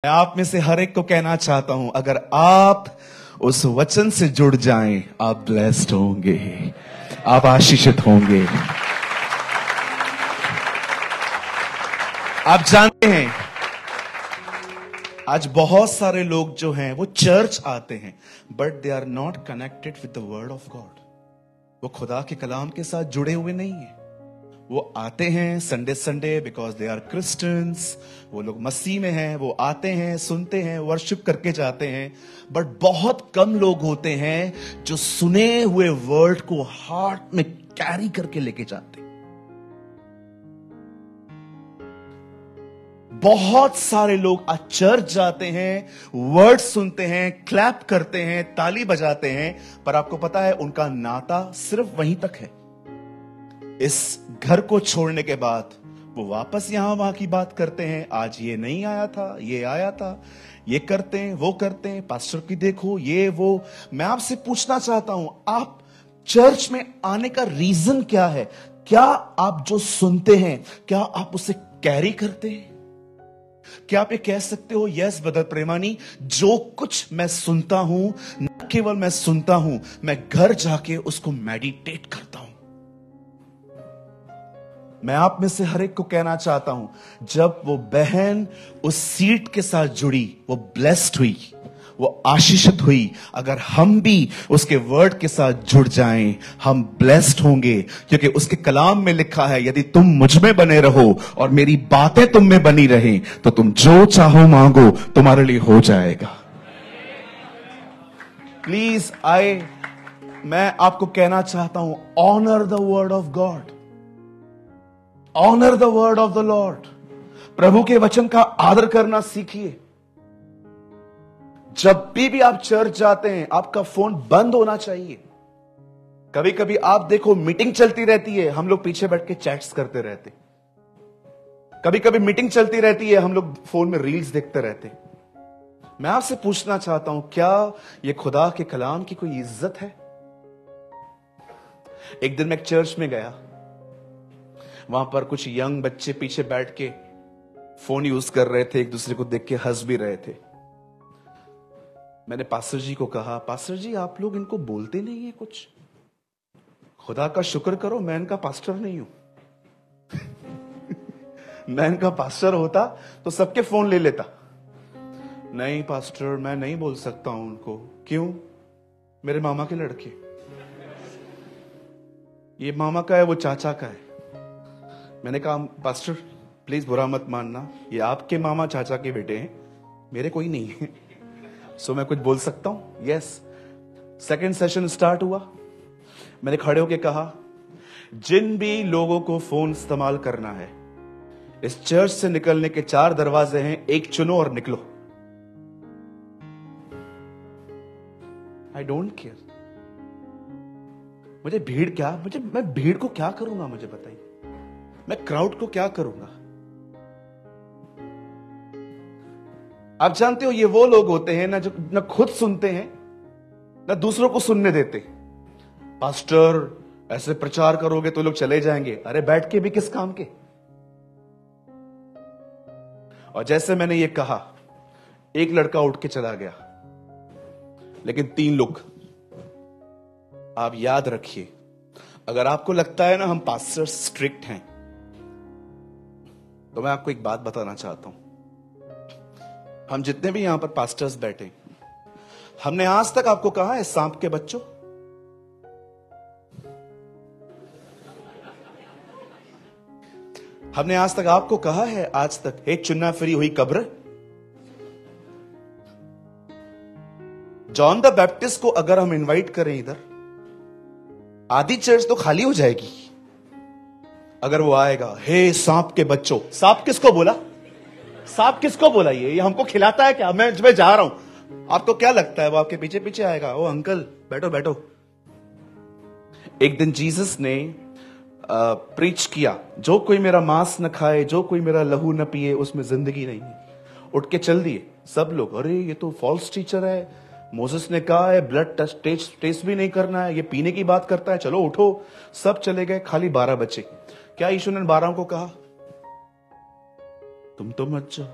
मैं आप में से हर एक को कहना चाहता हूं, अगर आप उस वचन से जुड़ जाएं, आप ब्लेस्ड होंगे, आप आशीषित होंगे। आप जानते हैं, आज बहुत सारे लोग जो हैं वो चर्च आते हैं, but they are not connected with the word of God. वो खुदा के कलाम के साथ जुड़े हुए नहीं है। वो आते हैं Sunday Sunday because they are Christians, वो लोग मसीह में हैं, वो आते हैं, सुनते हैं, वर्शिप करके जाते हैं, बट बहुत कम लोग होते हैं जो सुने हुए वर्ड को हार्ट में कैरी करके लेके जाते हैं। बहुत सारे लोग आज चर्च जाते हैं, वर्ड सुनते हैं, क्लैप करते हैं, ताली बजाते हैं, पर आपको पता है उनका नाता सिर्फ वहीं तक है। इस घर को छोड़ने के बाद वो वापस यहां वहां की बात करते हैं, आज ये नहीं आया था, ये आया था, ये करते हैं, वो करते हैं, पास्टर की देखो ये वो। मैं आपसे पूछना चाहता हूं, आप चर्च में आने का रीजन क्या है? क्या आप जो सुनते हैं, क्या आप उसे कैरी करते हैं? क्या आप ये कह सकते हो, यस ब्रदर प्रेमानी, जो कुछ मैं सुनता हूं, न केवल मैं सुनता हूं, मैं घर जाके उसको मेडिटेट करता हूं। मैं आप में से हर एक को कहना चाहता हूं, जब वो बहन उस सीट के साथ जुड़ी, वो ब्लेस्ड हुई, वो आशीषित हुई। अगर हम भी उसके वर्ड के साथ जुड़ जाएं, हम ब्लेस्ड होंगे, क्योंकि उसके कलाम में लिखा है, यदि तुम मुझ में बने रहो और मेरी बातें तुम में बनी रहें, तो तुम जो चाहो मांगो, तुम्हारे लिए हो जाएगा। प्लीज मैं आपको कहना चाहता हूं, honour the word of God, honour the word of the Lord. प्रभु के वचन का आदर करना सीखिए। जब भी आप चर्च जाते हैं, आपका फोन बंद होना चाहिए। कभी कभी आप देखो, मीटिंग चलती रहती है, हम लोग पीछे बैठ के चैट्स करते रहते। कभी कभी मीटिंग चलती रहती है, हम लोग फोन में रील्स देखते रहते। मैं आपसे पूछना चाहता हूं, क्या यह खुदा के कलाम की कोई इज्जत है? एक दिन मैं एक चर्च में गया, वहां पर कुछ यंग बच्चे पीछे बैठ के फोन यूज कर रहे थे, एक दूसरे को देख के हंस भी रहे थे। मैंने पास्टर जी को कहा, पास्टर जी आप लोग इनको बोलते नहीं है कुछ? खुदा का शुक्र करो मैं इनका पास्टर नहीं हूं। मैं इनका पास्टर होता तो सबके फोन ले लेता। नहीं पास्टर, मैं नहीं बोल सकता हूं उनको। क्यों? मेरे मामा के लड़के। ये मामा का है, वो चाचा का है। मैंने कहा पास्टर प्लीज बुरा मत मानना, ये आपके मामा चाचा के बेटे हैं, मेरे कोई नहीं है। सो मैं कुछ बोल सकता हूं? यस। सेकंड सेशन स्टार्ट हुआ, मैंने खड़े होकर कहा, जिन भी लोगों को फोन इस्तेमाल करना है, इस चर्च से निकलने के 4 दरवाजे हैं, एक चुनो और निकलो। आई डोंट केयर, मुझे भीड़ क्या, मैं भीड़ को क्या करूंगा? मुझे बताइए, मैं क्राउड को क्या करूंगा? आप जानते हो, ये वो लोग होते हैं ना जो न खुद सुनते हैं, न दूसरों को सुनने देते। पास्टर ऐसे प्रचार करोगे तो लोग चले जाएंगे। अरे बैठ के भी किस काम के? और जैसे मैंने ये कहा, एक लड़का उठ के चला गया, लेकिन 3 लोग। आप याद रखिए, अगर आपको लगता है ना हम पास्टर स्ट्रिक्ट हैं, तो मैं आपको एक बात बताना चाहता हूं। हम जितने भी यहां पर पास्टर्स बैठे, हमने आज तक आपको कहा है सांप के बच्चों? हमने आज तक आपको कहा है आज तक, हे चुन्ना फिरी हुई कब्र? जॉन द बैप्टिस्ट को अगर हम इनवाइट करें इधर, आधी चर्च तो खाली हो जाएगी। अगर वो आएगा, हे सांप के बच्चों। सांप किसको बोला? सांप किसको बोला? ये हमको खिलाता है क्या? मैं जा रहा हूं, आपको क्या लगता है वो आपके पीछे पीछे आएगा? ओ अंकल बैठो बैठो। एक दिन जीसस ने प्रीच किया, जो कोई मेरा मांस न खाए, जो कोई मेरा लहू न पिए, उसमें जिंदगी नहीं है। उठ के चल दिए सब लोग। अरे ये तो फॉल्स टीचर है, मोसेस ने कहा है ब्लड टेस्ट भी नहीं करना है, ये पीने की बात करता है, चलो उठो। सब चले गए, खाली 12 बचे। क्या यीशु ने 12 को कहा, तुम तो मत जाओ,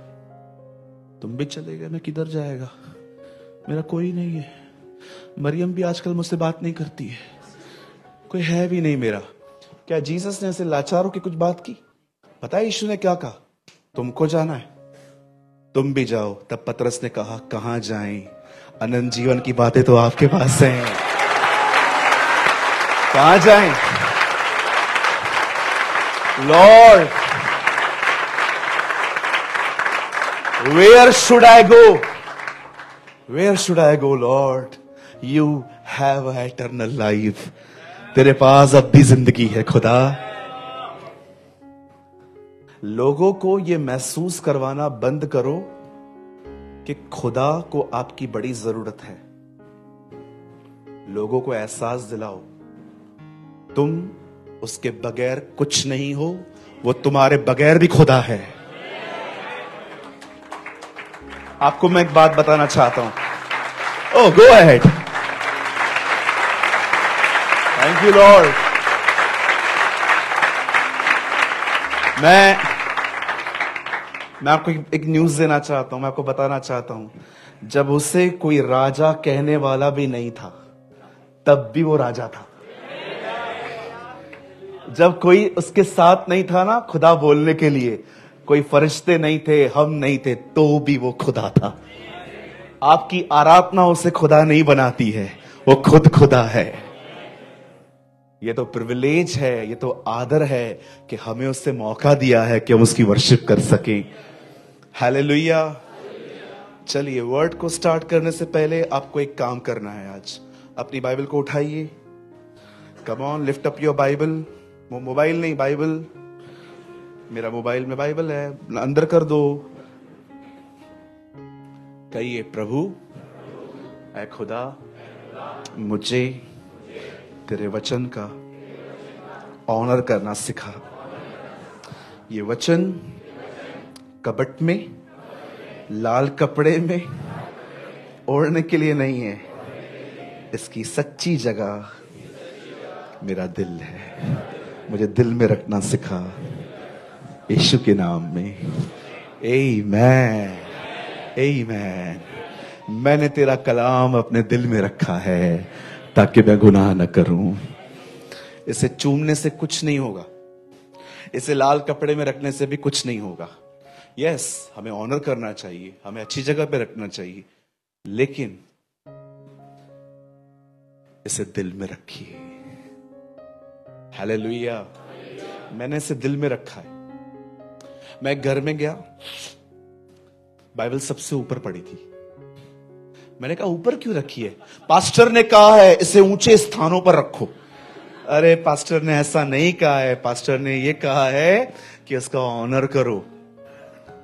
तुम भी चले गए, मैं किधर जाएगा, मेरा कोई नहीं है। मरियम भी आजकल मुझसे बात नहीं करती है, कोई है भी नहीं मेरा। क्या जीसस ने ऐसे लाचारों की कुछ बात की? पता है यीशु ने क्या कहा? तुमको जाना है, तुम भी जाओ। तब पतरस ने कहा, कहां जाएं, अनंत जीवन की बातें तो आपके पास हैं, कहां जाएं? Lord, where should I go, where should I go Lord, you have eternal life, तेरे पास अब भी जिंदगी है खुदा। लोगों को यह महसूस करवाना बंद करो कि खुदा को आपकी बड़ी जरूरत है। लोगों को एहसास दिलाओ तुम उसके बगैर कुछ नहीं हो, वो तुम्हारे बगैर भी खुदा है। आपको मैं एक बात बताना चाहता हूं। Oh, go ahead. Thank you Lord. मैं आपको एक न्यूज देना चाहता हूं, मैं आपको बताना चाहता हूं। जब उसे कोई राजा कहने वाला भी नहीं था, तब भी वो राजा था। जब कोई उसके साथ नहीं था ना खुदा बोलने के लिए, कोई फरिश्ते नहीं थे, हम नहीं थे, तो भी वो खुदा था। आपकी आराधना उसे खुदा नहीं बनाती है, वो खुद खुदा है। ये तो प्रिविलेज है, ये तो आदर है कि हमें उससे मौका दिया है कि हम उसकी वर्शिप कर सकें। हालेलुया। चलिए, वर्ड को स्टार्ट करने से पहले आपको एक काम करना है। आज अपनी बाइबल को उठाइए। Come on, lift up your Bible. Mobile नहीं, बाइबल। मेरा मोबाइल में बाइबल है, अंदर कर दो। कहिए, प्रभु ऐ खुदा, मुझे तेरे वचन का ऑनर करना सिखा। ये वचन कबट में लाल कपड़े में ओढ़ने के लिए नहीं है, इसकी सच्ची जगह मेरा दिल है। मुझे दिल में रखना सिखा, यीशु के नाम में। आमीन, आमीन। मैंने तेरा कलाम अपने दिल में रखा है ताकि मैं गुनाह न करूं। इसे चूमने से कुछ नहीं होगा, इसे लाल कपड़े में रखने से भी कुछ नहीं होगा। यस, हमें ऑनर करना चाहिए, हमें अच्छी जगह पे रखना चाहिए, लेकिन इसे दिल में रखिए। हालेलुया। मैंने इसे दिल में रखा है। मैं घर में गया, बाइबल सबसे ऊपर पड़ी थी। मैंने कहा, ऊपर क्यों रखी है? पास्टर ने कहा है इसे ऊंचे स्थानों पर रखो। अरे पास्टर ने ऐसा नहीं कहा है, पास्टर ने यह कहा है कि इसका ऑनर करो।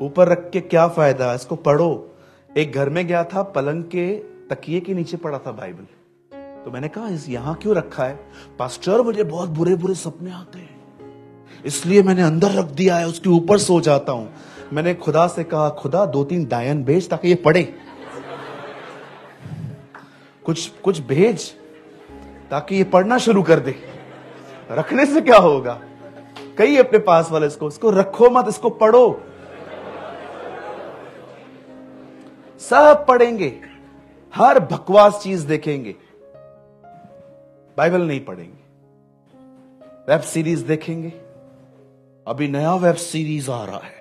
ऊपर रख के क्या फायदा, इसको पढ़ो। एक घर में गया था, पलंग के तकिए के नीचे पड़ा था बाइबल। तो मैंने कहा, इस यहां क्यों रखा है? पास्टर, मुझे बहुत बुरे बुरे सपने आते हैं, इसलिए मैंने अंदर रख दिया है, उसके ऊपर सो जाता हूं। मैंने खुदा से कहा, खुदा 2-3 डायन भेज ताकि ये पढ़े, कुछ भेज ताकि ये पढ़ना शुरू कर दे। रखने से क्या होगा? कहिए अपने पास वाले इसको रखो मत, इसको पढ़ो। सब पढ़ेंगे, हर बकवास चीज देखेंगे, बाइबल नहीं पढ़ेंगे। वेब सीरीज देखेंगे, अभी नया वेब सीरीज आ रहा है।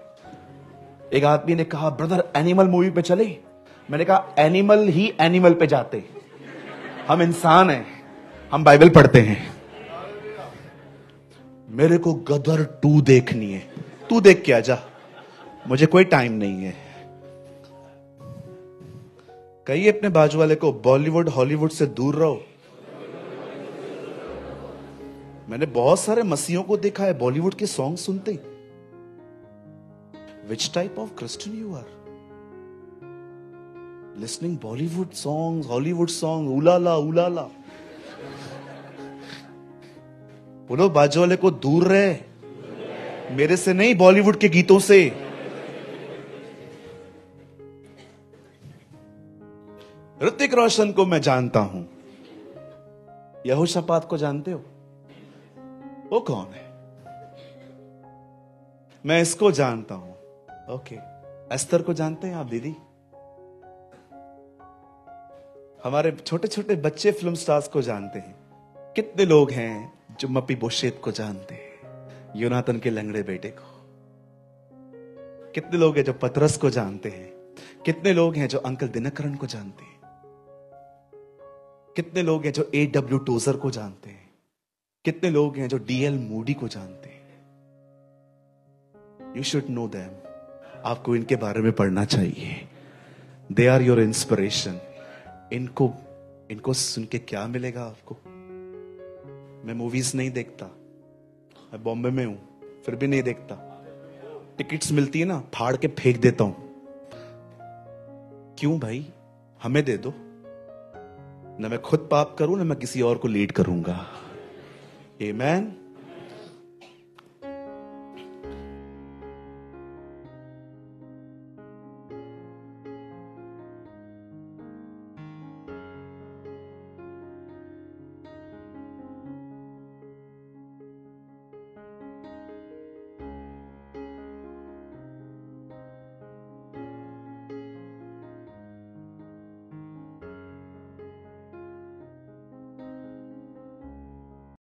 एक आदमी ने कहा, ब्रदर एनिमल मूवी पे चले। मैंने कहा, एनिमल ही एनिमल पे जाते, हम इंसान हैं, हम बाइबल पढ़ते हैं। मेरे को गदर 2 देखनी है। तू देख के आजा, मुझे कोई टाइम नहीं है। कहिए अपने बाजू वाले को, बॉलीवुड हॉलीवुड से दूर रहो। मैंने बहुत सारे मसीहों को देखा है बॉलीवुड के सॉन्ग सुनते। Which type of Christian you are listening Bollywood song, Hollywood song, उलाला उलाला। बोलो बाजू वाले को, दूर रहे मेरे से नहीं, बॉलीवुड के गीतों से। ऋतिक रोशन को मैं जानता हूं, यहोशापात को जानते हो? वो कौन है? मैं इसको जानता हूं। ओके, एस्तर को जानते हैं आप दीदी? हमारे छोटे छोटे बच्चे फिल्म स्टार्स को जानते हैं। कितने लोग हैं जो मप्पी बोशेत को जानते हैं, योनाथन के लंगड़े बेटे को। कितने लोग हैं जो पतरस को जानते हैं। कितने लोग हैं जो अंकल दिनकरन को जानते हैं। कितने लोग हैं जो A.W. टोजर को जानते हैं। कितने लोग हैं जो D.L. मूडी को जानते हैं। You should know them. आपको इनके बारे में पढ़ना चाहिए। They are your inspiration. इनको सुन के क्या मिलेगा आपको? मैं मूवीज नहीं देखता, मैं बॉम्बे में हूं फिर भी नहीं देखता। टिकट्स मिलती है ना, फाड़ के फेंक देता हूं। क्यों भाई? हमें दे दो ना, मैं खुद पाप करूं ना मैं किसी और को लीड करूंगा। आमेन।